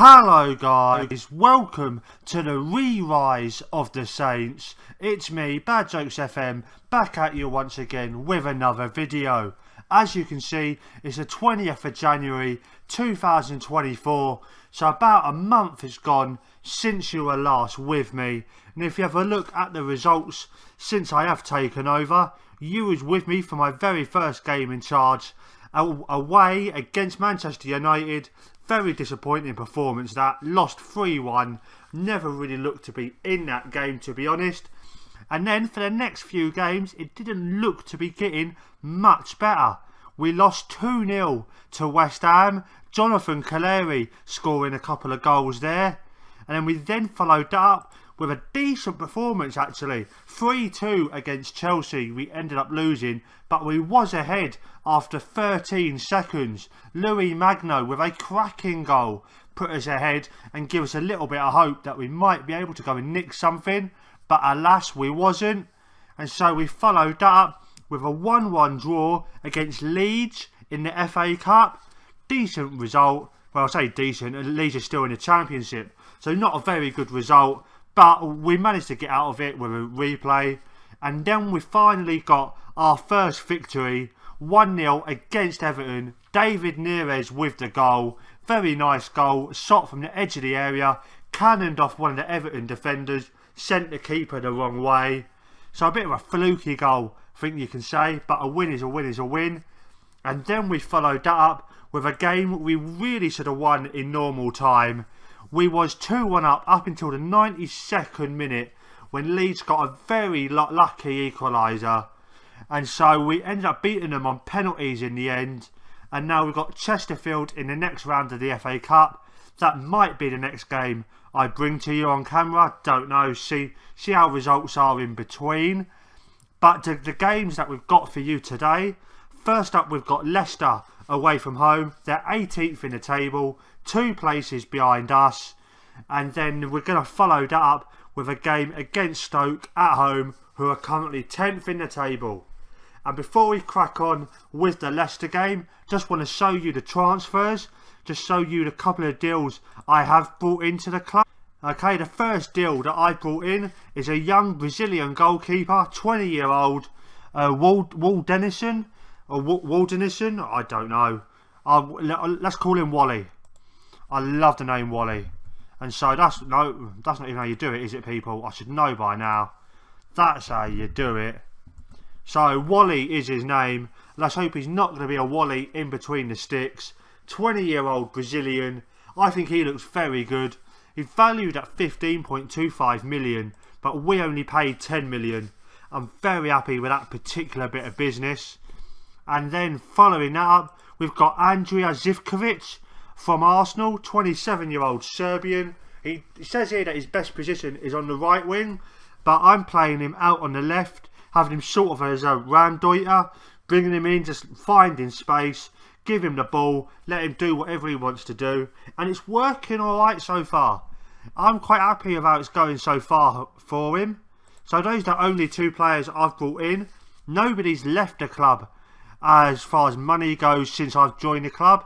Hello guys, welcome to the re-rise of the Saints. It's me, Bad Jokes FM, back at you once again with another video. As you can see, it's the 20th of January 2024, so about a month has gone since you were last with me. And if you have a look at the results since I have taken over, you was with me for my very first game in charge, away against Manchester United. Very disappointing performance that, lost 3-1, never really looked to be in that game, to be honest. And then for the next few games, it didn't look to be getting much better. We lost 2-0 to West Ham, Jonathan Calleri scoring a couple of goals there. And then we followed that up with a decent performance actually, 3-2 against Chelsea. We ended up losing, but we was ahead after 13 seconds. Louis Magno with a cracking goal put us ahead and give us a little bit of hope that we might be able to go and nick something, but alas we wasn't. And so we followed that up with a 1-1 draw against Leeds in the FA Cup. Decent result, well I say decent, Leeds are still in the Championship, so not a very good result. But we managed to get out of it with a replay. And then we finally got our first victory, 1-0 against Everton. David Neres with the goal. Very nice goal. Shot from the edge of the area. Cannoned off one of the Everton defenders. Sent the keeper the wrong way. So a bit of a fluky goal, I think you can say. But a win is a win is a win. And then we followed that up with a game we really should have won in normal time. We was 2-1 up until the 92nd minute when Leeds got a very lucky equaliser. And so we ended up beating them on penalties in the end. And now we've got Chesterfield in the next round of the FA Cup. That might be the next game I bring to you on camera. Don't know. See how results are in between. But the games that we've got for you today. First up we've got Leicester away from home. They're 18th in the table, 2 places behind us. And then we're going to follow that up with a game against Stoke at home, who are currently 10th in the table. And before we crack on with the Leicester game, just want to show you the transfers, just show you the couple of deals I have brought into the club. Okay, the first deal that I brought in is a young Brazilian goalkeeper, 20-year-old Waldenison, I don't know. Let's call him Wally. I love the name Wally. And so that's not even how you do it, is it, people? I should know by now. That's how you do it. So Wally is his name. Let's hope he's not going to be a Wally in between the sticks. 20-year-old Brazilian. I think he looks very good. He's valued at 15.25 million, but we only paid 10 million. I'm very happy with that particular bit of business. And then following that up, we've got Andrija Zivkovic from Arsenal, 27-year-old Serbian. He says here that his best position is on the right wing, but I'm playing him out on the left, having him sort of as a Ramdeuter, bringing him in, just finding space, give him the ball, let him do whatever he wants to do, and it's working alright so far. I'm quite happy with how it's going so far for him. So those are the only 2 players I've brought in. Nobody's left the club as far as money goes since I've joined the club,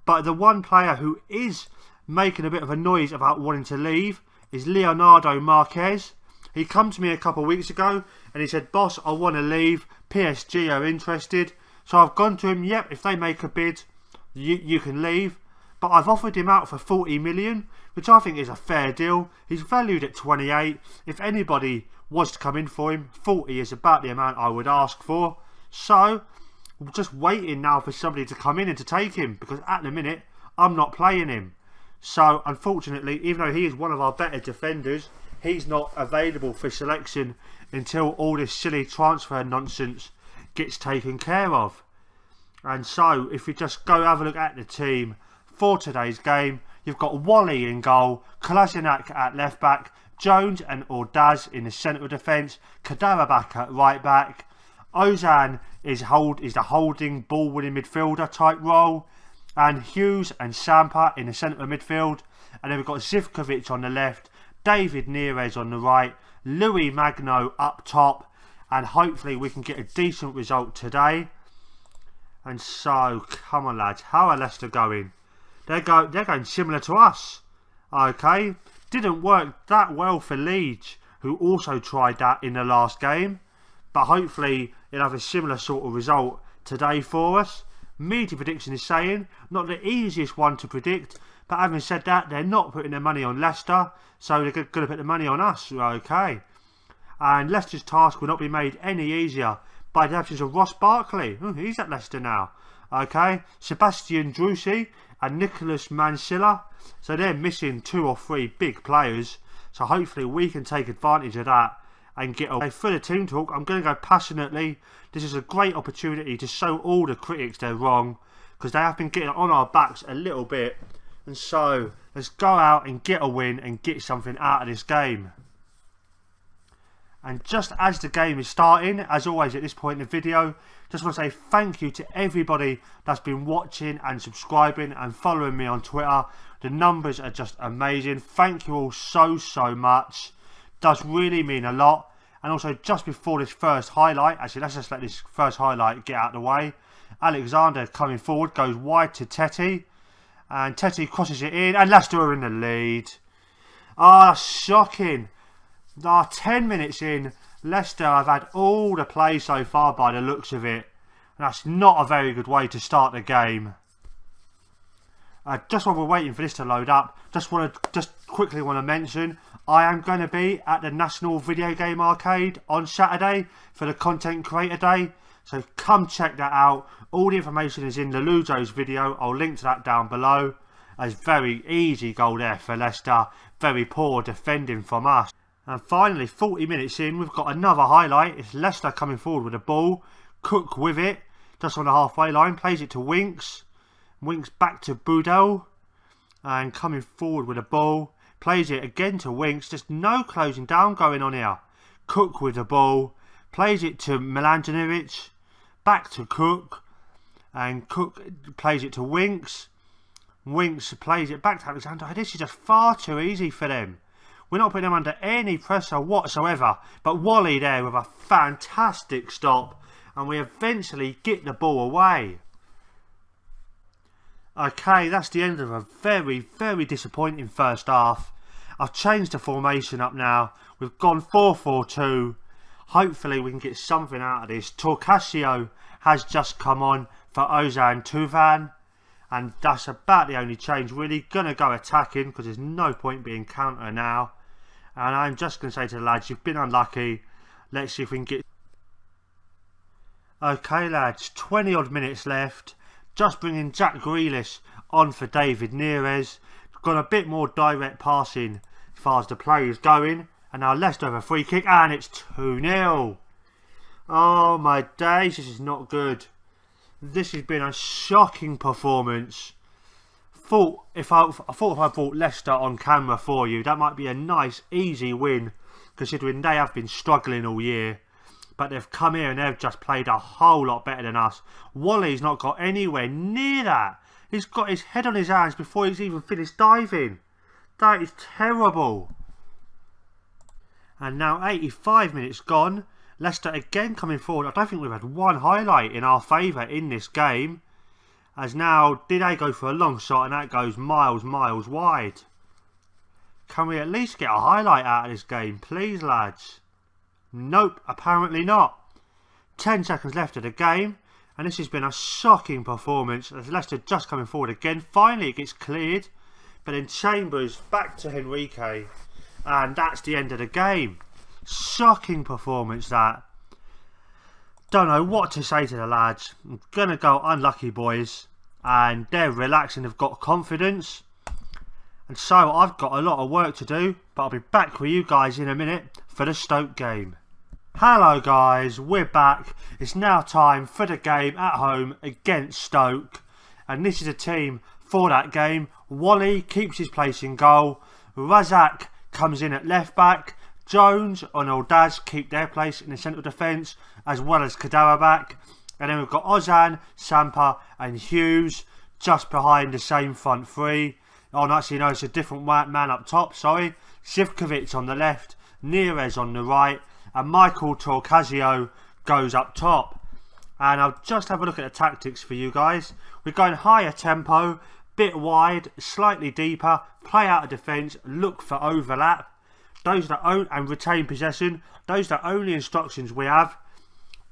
but the one player who is making a bit of a noise about wanting to leave is Leonardo Marquez. He came to me a couple of weeks ago and he said, "Boss, I want to leave, PSG are interested." So I've gone to him, yep, if they make a bid you can leave, but I've offered him out for 40 million, which I think is a fair deal. He's valued at 28. If anybody was to come in for him, 40 is about the amount I would ask for. So I'm just waiting now for somebody to come in and to take him, because at the minute I'm not playing him. So unfortunately, even though he is one of our better defenders, he's not available for selection until all this silly transfer nonsense gets taken care of. And so if we just go have a look at the team for today's game, you've got Wally in goal, Kolasinac at left back, Jones and Ordaz in the centre of defence, Kadarabak at right back. Ozan is the holding ball winning midfielder type role, and Hughes and Sampa in the centre of midfield. And then we've got Zivkovic on the left, David Neres on the right, Louis Magno up top, and hopefully we can get a decent result today. And so, come on lads, how are Leicester going? They're going similar to us. Okay, didn't work that well for Leeds, who also tried that in the last game, but hopefully it'll have a similar sort of result today for us. Media prediction is saying not the easiest one to predict, but having said that, they're not putting their money on Leicester, so they're going to put the money on us. Okay, and Leicester's task will not be made any easier by the absence of Ross Barkley. He's at Leicester now. Okay, Sebastian Drusi and Nicholas Mansilla, so they're missing 2 or 3 big players, so hopefully we can take advantage of that and get away. For the team talk, I'm going to go passionately. This is a great opportunity to show all the critics they're wrong, because they have been getting on our backs a little bit, and so let's go out and get a win and get something out of this game. And just as the game is starting, as always at this point in the video, just want to say thank you to everybody that's been watching and subscribing and following me on Twitter. The numbers are just amazing. Thank you all so much. Does really mean a lot. And also just before this first highlight, actually let's just let this first highlight get out of the way. Alexander coming forward, goes wide to Tetty, and Tetty crosses it in, and Leicester are in the lead. That's shocking. 10 minutes in, Leicester have had all the play so far by the looks of it. And that's not a very good way to start the game. Just while we're waiting for this to load up, just quickly want to mention, I am going to be at the National Video Game Arcade on Saturday for the Content Creator Day. So come check that out. All the information is in the Ludo's video. I'll link to that down below. There's very easy goal there for Leicester. Very poor defending from us. And finally, 40 minutes in, we've got another highlight. It's Leicester coming forward with the ball. Cook with it, just on the halfway line, plays it to Winks. Winks back to Boudel. And coming forward with the ball, plays it again to Winks. Just no closing down going on here. Cook with the ball, plays it to Milanjanovic. Back to Cook. And Cook plays it to Winks. Winks plays it back to Alexander. This is just far too easy for them. We're not putting them under any pressure whatsoever. But Wally there with a fantastic stop. And we eventually get the ball away. Okay, that's the end of a very disappointing first half. I've changed the formation up now. We've gone 4-4-2. Hopefully we can get something out of this. Torcasio has just come on for Ozan Tufan. And that's about the only change really. Gonna go attacking because there's no point being counter now. And I'm just going to say to the lads, you've been unlucky. Let's see if we can get... Okay lads, 20 odd minutes left. Just bringing Jack Grealish on for David Neres. Got a bit more direct passing as far as the play is going. And now Leicester have a free kick and it's 2-0. Oh my days, this is not good. This has been a shocking performance. I thought if I brought Leicester on camera for you, that might be a nice easy win, considering they have been struggling all year. But they've come here and they've just played a whole lot better than us. Wally's not got anywhere near that. He's got his head on his hands before he's even finished diving. That is terrible. And now 85 minutes gone. Leicester again coming forward. I don't think we've had one highlight in our favour in this game. As now, did they go for a long shot and that goes miles wide. Can we at least get a highlight out of this game, please lads? Nope, apparently not. 10 seconds left of the game. And this has been a shocking performance. As Leicester just coming forward again. Finally it gets cleared. But then Chambers back to Henrique. And that's the end of the game. Shocking performance that. Don't know what to say to the lads. I'm going to go unlucky boys. And they're relaxing, they've got confidence. And so I've got a lot of work to do. But I'll be back with you guys in a minute for the Stoke game. Hello guys, we're back. It's now time for the game at home against Stoke. And this is a team for that game. Wally keeps his place in goal. Razak comes in at left back. Jones and Aldaz keep their place in the central defence, as well as Kadarabak. And then we've got Ozan, Sampa and Hughes just behind the same front three. Oh, no, actually, no, it's a different man up top, sorry. Zivkovic on the left, Neres on the right, and Michael Torcasio goes up top. And I'll just have a look at the tactics for you guys. We're going higher tempo, bit wide, slightly deeper, play out of defence, look for overlap. Those that own and retain possession. Those are the only instructions we have.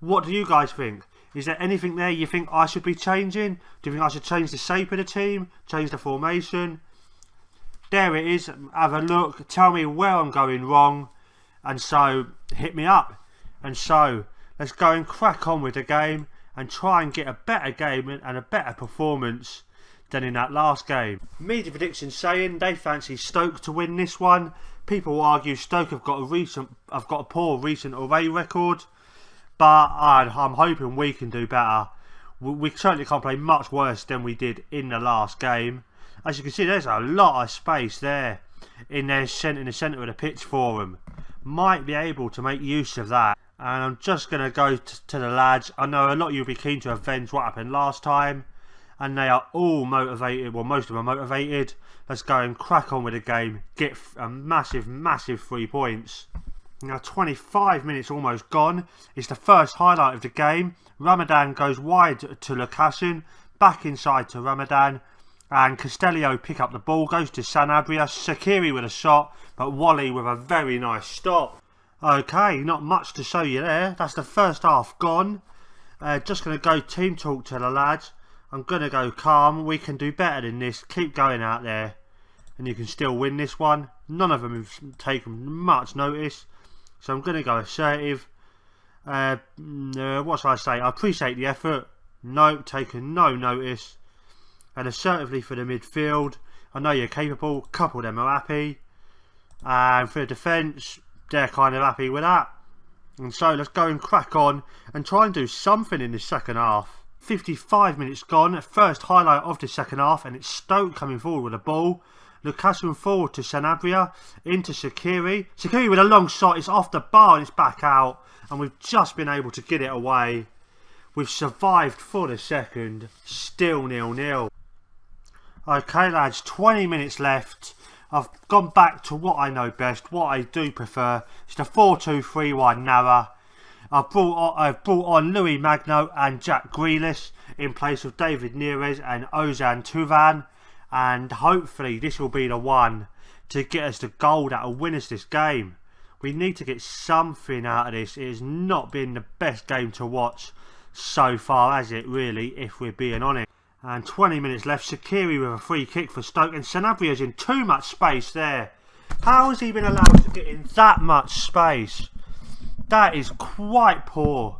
What do you guys think? Is there anything there you think I should be changing? Do you think I should change the shape of the team? Change the formation? There it is. Have a look. Tell me where I'm going wrong. And so, hit me up. And so, let's go and crack on with the game and try and get a better game and a better performance than in that last game. Media predictions saying they fancy Stoke to win this one. People argue Stoke have got a poor recent away record, but I'm hoping we can do better. We certainly can't play much worse than we did in the last game. As you can see, there's a lot of space there in the centre of the pitch for them. Might be able to make use of that. And I'm just going to go to the lads. I know a lot of you will be keen to avenge what happened last time, and they are all motivated. Well, most of them are motivated. Let's go and crack on with the game. Get a massive 3 points. Now 25 minutes almost gone. It's the first highlight of the game. Ramadan goes wide to Lukasin. Back inside to Ramadan. And Castellio pick up the ball. Goes to Sanabria. Shaqiri with a shot. But Wally with a very nice stop. Okay, not much to show you there. That's the first half gone. Just going to go team talk to the lads. I'm going to go calm. We can do better than this. Keep going out there. And you can still win this one. None of them have taken much notice. So I'm going to go assertive. What shall I say? I appreciate the effort. No, taken no notice. And assertively for the midfield. I know you're capable. A couple of them are happy. And for the defence, they're kind of happy with that. And so let's go and crack on and try and do something in the second half. 55 minutes gone. First highlight of the second half. And it's Stoke coming forward with the ball. Lukasin forward to Sanabria, into Shaqiri. Shaqiri with a long shot, it's off the bar and it's back out. And we've just been able to get it away. We've survived for the second, still 0-0. Okay lads, 20 minutes left. I've gone back to what I know best, what I do prefer. It's the 4-2-3-1 Nara. I've brought on Louis Magno and Jack Grealish in place of David Neres and Ozan Tuvan. And hopefully this will be the one to get us the goal that will win us this game. We need to get something out of this. It has not been the best game to watch so far, has it really, if we're being honest. And 20 minutes left. Shaqiri with a free kick for Stoke. And Sanabria's in too much space there. How has he been allowed to get in that much space? That is quite poor.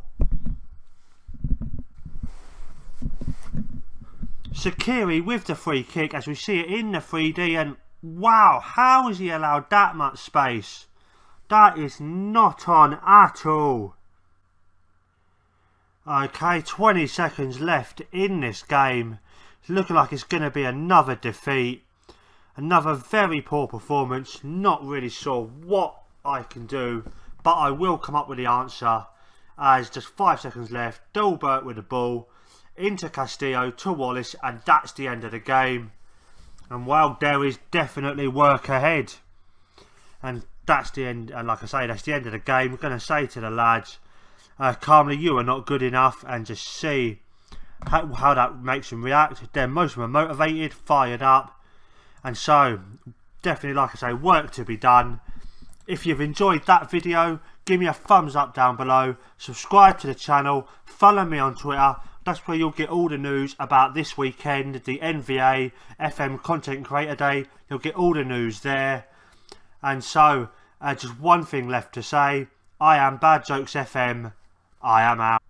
Shaqiri with the free kick as we see it in the 3D, and wow, how has he allowed that much space? That is not on at all. Okay, 20 seconds left in this game. It's looking like it's going to be another defeat. Another very poor performance. Not really sure what I can do, but I will come up with the answer. As just 5 seconds left. Dilbert with the ball. Into Castillo to Wallace, and that's the end of the game. And well, there is definitely work ahead. And that's the end, and like I say, that's the end of the game. We're going to say to the lads, calmly, you are not good enough, and just see how that makes them react. Then most of them are motivated, fired up. And so, definitely, like I say, work to be done. If you've enjoyed that video, give me a thumbs up down below. Subscribe to the channel. Follow me on Twitter. That's where you'll get all the news about this weekend, the NVA FM Content Creator Day. You'll get all the news there. And so, just one thing left to say. I am Bad Jokes FM. I am out.